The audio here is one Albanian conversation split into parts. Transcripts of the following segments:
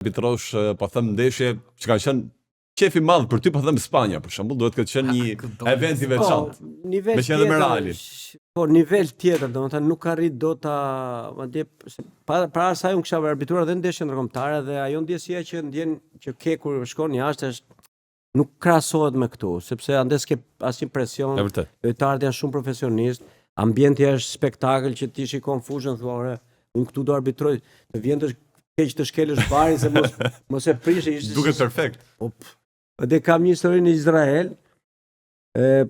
arbitrosh, po them ndeshje që ka qenë qef i madh për ty, po them Spanja për shembull, duhet këtë qenë një event i veçantë. Me qenë me Realin. Po nivel tjetër, domethënë nuk arrit dot ta, madje para asaj unë kisha arbitruar edhe ndeshje ndërkombëtare dhe ajo ndjesia që ndjen që ke kur shkon jashtë është nuk krahasohet me këtu, sepse andes ke asnjë presion. Lojtarët janë shumë profesionistë, ambienti është spektakël që ti shikon fushën thua, unë këtu do arbitroj, të vjen të keq të shkelësh barin se mos e prish. Duket perfekt. Dhe kam një histori në Izrael,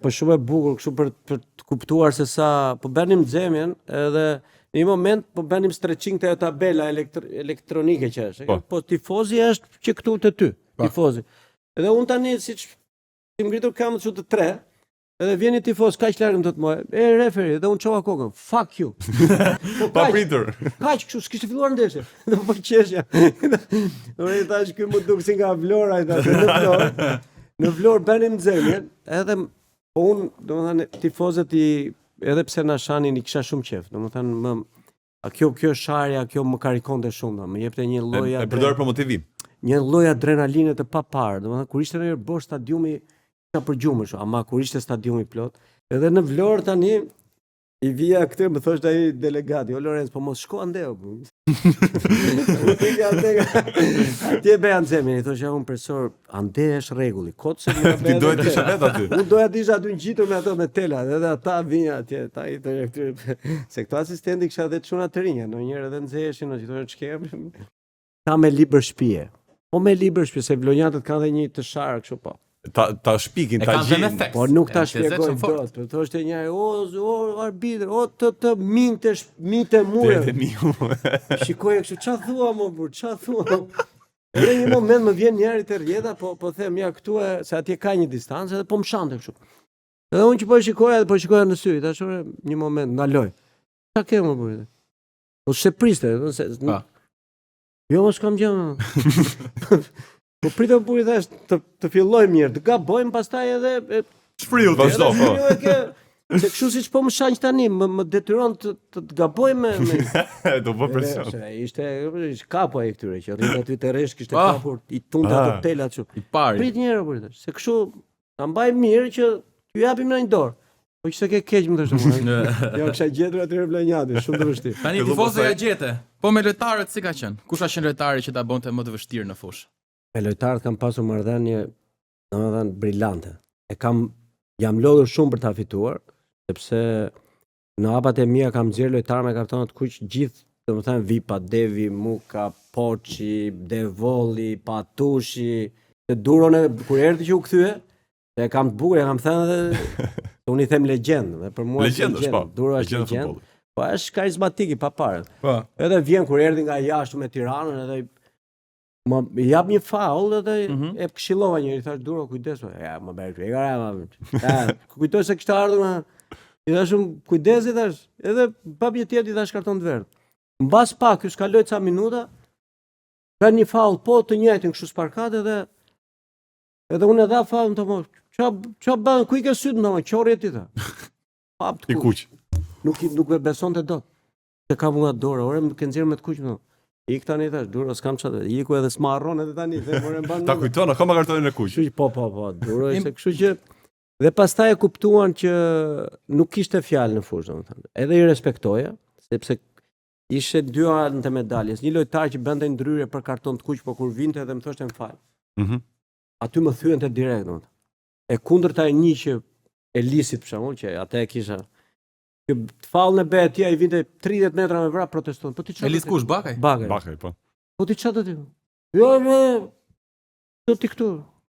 po shumë e bukur, kështu për të kuptuar se sa po bënim xemjen, edhe në një moment po bënim stretching të tabela elektronike që është. Po tifozi është që këtu te ty, tifozi. Edhe unë tani siç i ngritur kam të tre, edhe vjen një tifoz kaq larg më thotë mua, referi, dhe unë çova kokën. Fuck you. Pa pritur. Kaq kështu, s'kishte filluar ndeshja. Do po qeshja. Ora tash ky më duk si nga Vlora, në Vlorë bënim xemjen, edhe po unë, domethënë tifozët edhe pse na shanin i kisha shumë qejf. Domethënë kjo sharja, kjo më karikonte shumë, më jepte një lloj e përdor për motivim. Një lloj adrenaline të paparë, domethënë kur ishte në bosh stadiumi ka përgjumë shumë, ama kur ishte stadiumi plot, edhe në Vlorë tani i vija këtë, më thoshte ai delegati, o Lorenz, po mos shko ande o. Atje bëjan xemin, i thoshja unë profesor, ande është rregulli, kot se më Ti duhet të ishe vet aty. Unë doja të isha aty ngjitur me ato me tela, edhe ata vinja atje, se këto asistenti kisha edhe çuna të rinja, ndonjëherë edhe nxeheshin, i thonë ç'kem. Ta me libër shtëpie. Po me libër shtëpie, se vlonjatët kanë edhe një të sharë kështu po. Ta shpikin, ta gjejnë. Po nuk ta shpjegoj dot. Po thoshte njëri, o arbitër, o të minte mure. Shikoj kështu, ç'a thua më burr, ç'a thua? Në një moment më vjen njëri te rrjeta, po them ja këtu se atje ka një distancë edhe po më shante kështu. Edhe unë që po shikoja në sy, tash një moment ndaloj. Ç'a ke më burr? Po se priste, jo mos kam gjë. Po pritë buri thash të filloj mirë, të gabojmë pastaj edhe shpriu vazhdo. Se kështu siç po më shanq tani, më detyron të gaboj me do bë presion. Ishte kapo ai këtyre që rrit aty te rresh kishte kapur i tunda të telat kështu. Prit një herë buri thash, se kështu ta mbaj mirë që t'ju japim në një dorë. Po që se ke keq më thosh. Jo kisha gjetur aty vlonjatin, shumë të vështirë. Tani tifozja ja gjete. Po me lojtarët si ka qenë? Kush ka qenë lojtari që ta bënte më të vështirë në fushë? Me lojtarët kam pasur marrëdhënie, domethënë brillante. Jam lodhur shumë për ta fituar, sepse në hapat e mia kam nxjerr lojtarë me kartonat kuq gjithë, domethënë Vipa, Devi, Muka, Poçi, Devolli, Patushi, të duron kur erdhi që u kthye, se kam të bukur, kam thënë edhe unë i them legjendë, për mua është legjendë, Duro është legjendë. Po është karizmatik i paparë. Edhe vjen kur erdhi nga jashtë me Tiranën edhe më jap një faull edhe e këshillova njëri, thash Duro kujdes, ja më bëj kjo, ja kujtoj se kishte ardhur, i thashum kujdesi thash, edhe babje tjetër i thash karton të verdh. Mbas pak ky s'kaloi ca minuta, ka një faull po të njëjtin kështu sparkat edhe unë e dha faullin tomo. Ç'a bën, ku i ke syt ndonjë qorri ti tha. Pap të kuq. Nuk e besonte dot. Se kam nga Dora, ore më ke nxjerr me të kuq më. Ik tani thash, Duro s'kam çfarë. Iku edhe s'ma harron edhe tani, them ore mban. Ta kujton, ka kartonin e kuq. Po, Duro ishte kështu që dhe pastaj e kuptuan që nuk kishte fjalë në fushë, domethënë. Edhe i respektoja, sepse ishte dy anë të medaljes. Një lojtar që bënte ndryrje për karton të kuq, po kur vinte edhe më thoshte më fal. Aty më thyente direkt, domethënë. E kundërta e një që Elisit për shembull, që atë e kisha. Që faullën e bëj atje ai vinte 30 metra me vrap proteston. Po ti çfarë? Elis kush Bakaj? Bakaj, po. Po ti çfarë do ti? Jo, do ti këtu.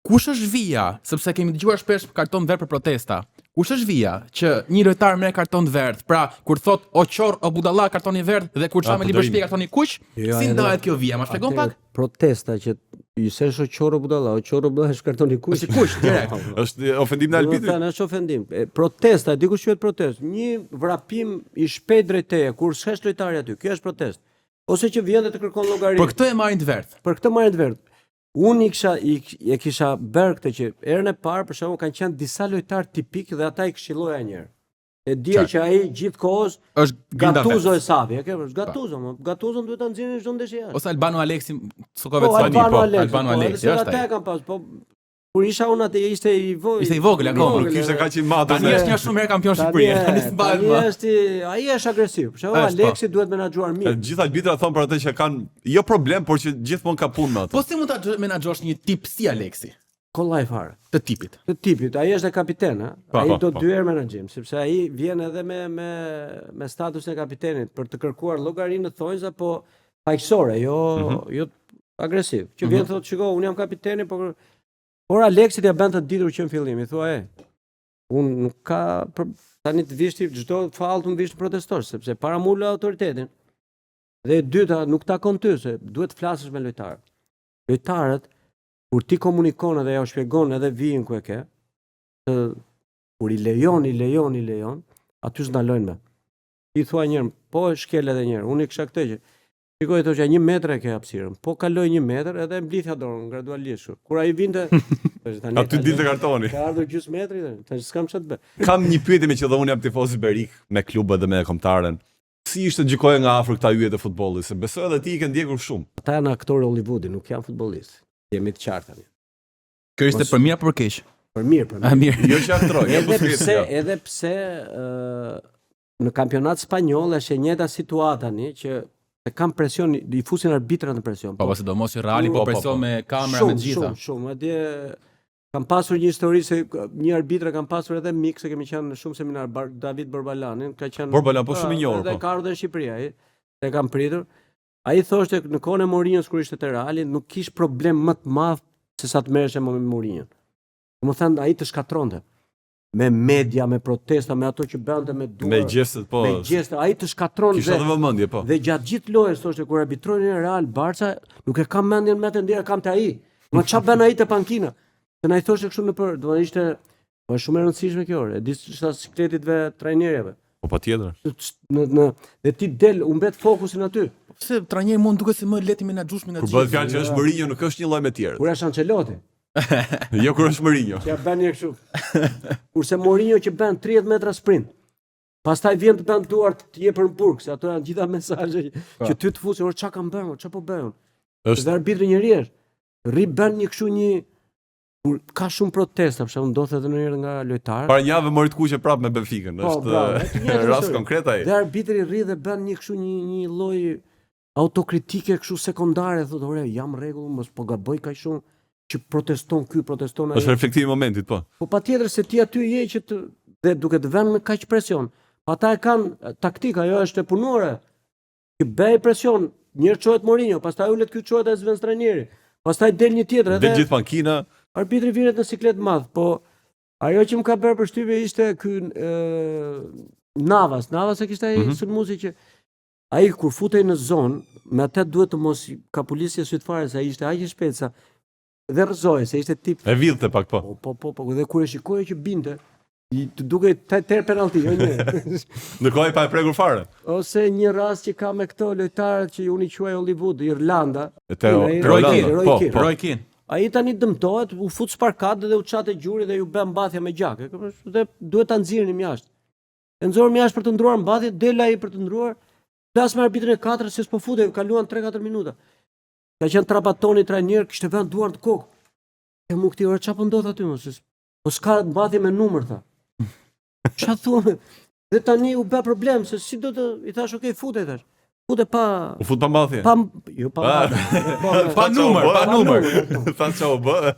Kush është vija? Sepse kemi dëgjuar shpesh karton verdh për protesta. Kush është vija që një lojtar merr karton verdh? Pra, kur thot o qor o budalla kartoni verdh dhe kur çfarë me libër shtëpi kartoni kuq? Si ndahet kjo vija? Ma shpjegon pak? Protesta që i sesh o qor o budalla, o qor o budalla është kartoni kuq. Është kuq direkt. Është ofendim në arbitrin. Do të thënë është ofendim. Protesta, dikush quhet protestë. Një vrapim i shpejt drejt teje kur s'hesh lojtari aty. Kjo është protestë. Ose që vjen dhe të kërkon llogari. Për këtë e marrin të verdh. Për këtë marrin të verdh. Unë e kisha bërë këtë që erën e parë për shembull kanë qenë disa lojtarë tipik dhe ata i këshilloja një herë. E dia që ai gjithkohës është Gattuso e Savi, e ke vësh Gattuso, Gattuso duhet ta nxjerrin çdo ndeshje. Ose Albano Alexi, Sokove Albano Alexi, është ai. Ata kanë pas, po kur isha unë atë ishte i vogël. Ishte i vogël akoma. Kishte kaq i madh. Tani është një shumë herë kampion Shqipëria. Tani është ai është agresiv. Për shembull Alexi duhet menaxhuar mirë. Gjithë arbitrat thonë për atë që kanë jo problem, por që gjithmonë ka punë me atë. Po si mund ta menaxhosh një tip si Alexi? Kollaj fare. Të tipit. Ai është e kapiten, ai do 2 herë menaxhim, sepse ai vjen edhe me statusin e kapitenit për të kërkuar llogarinë thonjza, po paqësore, jo agresiv. Që vjen thotë, "Shiko, unë jam kapiteni, por Aleksit ja bën të ditur që në fillim, i thua, unë nuk ka tani të vishti çdo fallë të vish të protestosh, sepse para mula autoritetin. Dhe e dyta, nuk takon ty, se duhet të flasësh me lojtarët. Lojtarët kur ti komunikon edhe ja u shpjegon edhe vijin ku e ke, kur i lejon, aty s'ndalojnë me. Ti thua njërë, po e shkel edhe njërë, unë i kësha këtë që, shikoj të që 1 metër e ke hapësirën, po kaloj 1 metër edhe mblithja dorën, gradualisht. Kur ai vinte, aty dilte kartoni. Ka ardhur gjysmë metri, tash s'kam çfarë të bëj. Kam një pyetje me që dhe unë jam tifoz i berik me klubet dhe me kombëtaren. Si ishte gjikoja nga afër këta yjet e futbollit, se besoj edhe ti i ke ndjekur shumë. Ata janë aktorë Hollywoodi, nuk janë futbollistë. Jemi të qartë tani. Kjo ishte për mirë apo për keq? Për mirë. Jo që aktroj, edhe pse në kampionat spanjoll është e njëjta situatë tani që kam presion, i fusin arbitrat në presion. Po sidomos i Reali po presion me kamera me gjitha. Shumë. Madje kam pasur një histori se një arbitër kam pasur edhe mik, se kemi qenë në shumë seminar, David Borbalanin, ka qenë Borbalan po shumë i njohur. Edhe ka ardhur në Shqipëri ai, e kam pritur. Ai thoshte në kohën e Mourinhos kur ishte te Reali, nuk kish problem më të madh se sa të merresh me Mourinhon. Domethënë ai të shkatronte. Me media, me protesta, me ato që bënte me duar. Me gjestet, po. Me gjestet, ai të shkatron. Kishte edhe vëmendje, po. Dhe gjatë gjithë lojës thoshte kur arbitrojnë Real Barca, nuk e kam mendjen më të ndjer kam te ai. Ma ç'a bën ai te pankina? Se na i thoshte kështu në për, do të ishte po shumë e rëndësishme kjo orë. E di sa sikletitve trajnerëve. Po patjetër. Dhe ti del, u mbet fokusin aty. Pse trajneri mund duket se më lehti menaxhush me Kur bëhet fjalë që është Mourinho, nuk është një lloj me tjerët. Kur është Ancelotti. Jo kur është Mourinho. Që ja bën një kështu. Kurse Mourinho që bën 30 metra sprint. Pastaj vjen të bën duart të jep për burg, se ato janë gjitha mesazhe që ty të fusin, ç'a kam bën, ç'a po bëjon. Është arbitri njerëz. Rri bën një kështu një kur ka shumë protesta, për shembull ndodhet edhe ndonjëherë nga lojtarët. Para një javë mori të kuqe prapë me Benficën, është rast konkret ai. Dhe arbitri rri dhe bën një kështu një lloj autokritike kështu sekondare, thotë, "Ore, jam rregull, mos po gaboj kaq shumë që proteston ky, proteston ai." Është reflektimi i momentit, po. Po patjetër se ti aty je që dhe duke të vënë me kaq presion. Ata e kanë taktik, ajo është e punuara. Që bëj presion, njëherë çohet Mourinho, pastaj ulet ky çohet as vend trajneri. Pastaj del një tjetër edhe. Del gjithë pankina. Arbitri viret në siklet madh, po ajo që më ka bërë përshtypje ishte ky Navas e kishte ai sulmuesi që ai kur futej në zonë, me atë duhet të mos kapulisje syt fare, se ai ishte aq i shpejt sa dhe rrëzohej, se ishte tip. E vidhte pak po. Po, dhe kur e shikoje që binte, i të duke ter penalti, jo një. Ndërkohë ai pa e prekur fare. Ose një rast që ka me këto lojtarët që unë i quaj Hollywood, Irlanda. Roy Keane. Ai tani dëmtohet, u fut sparkat dhe u çate gjuri dhe ju bën mbathje me gjak. Dhe duhet ta nxirrim jashtë. E nxorëm jashtë për të ndruar mbathje, del ai për të ndruar. Flas me arbitrin e 4 se s'po futej, kaluan 3-4 minuta. Ka qenë Trapattoni trajner, kishte vënë duar në kokë. E mu këti orë çfarë po ndodh aty mos? Po s'ka mbathje me numër tha. Ç'a thua? Dhe tani u bë problem se si do të i thash, "Ok, futej tash." Fute pa... U fut pa mbathje? Pa numër. Tha ç'u bë.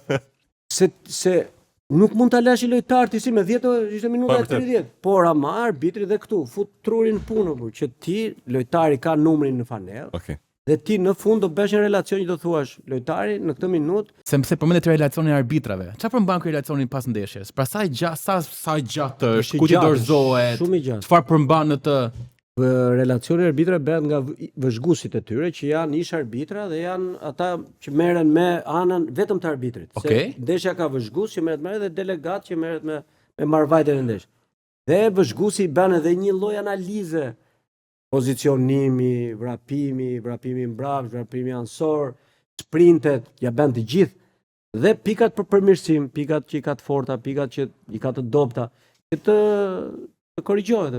Se nuk mund ta lash lojtar ti si me 10 ishte minuta 30. Por ama arbitri dhe këtu fut trurin punë që ti lojtari ka numrin në fanell. Okej. Dhe ti në fund do bësh një relacion që do thuash lojtari në këtë minutë. Se më përmendet relacionin e arbitrave. Çfarë përmban ky relacionin pas ndeshjes? Pra sa gjatë është, ku ti dorëzohet? Shumë i gjatë. Çfarë përmban në të relacioni arbitra bëhet nga vëzhguesit e tyre që janë ish arbitra dhe janë ata që merren me anën vetëm të arbitrit. Okay. Se ndeshja ka vëzhgues që merret me dhe delegat që merret me marrëvajtjen e ndeshjes. Dhe vëzhguesi i bën edhe një lloj analize, pozicionimi, vrapimi mbrapsht, vrapimi ansor, sprintet, ja bën të gjithë. Dhe pikat për përmirësim, pikat që i ka të forta, pikat që i ka të dobta, që të Të korrigjohet.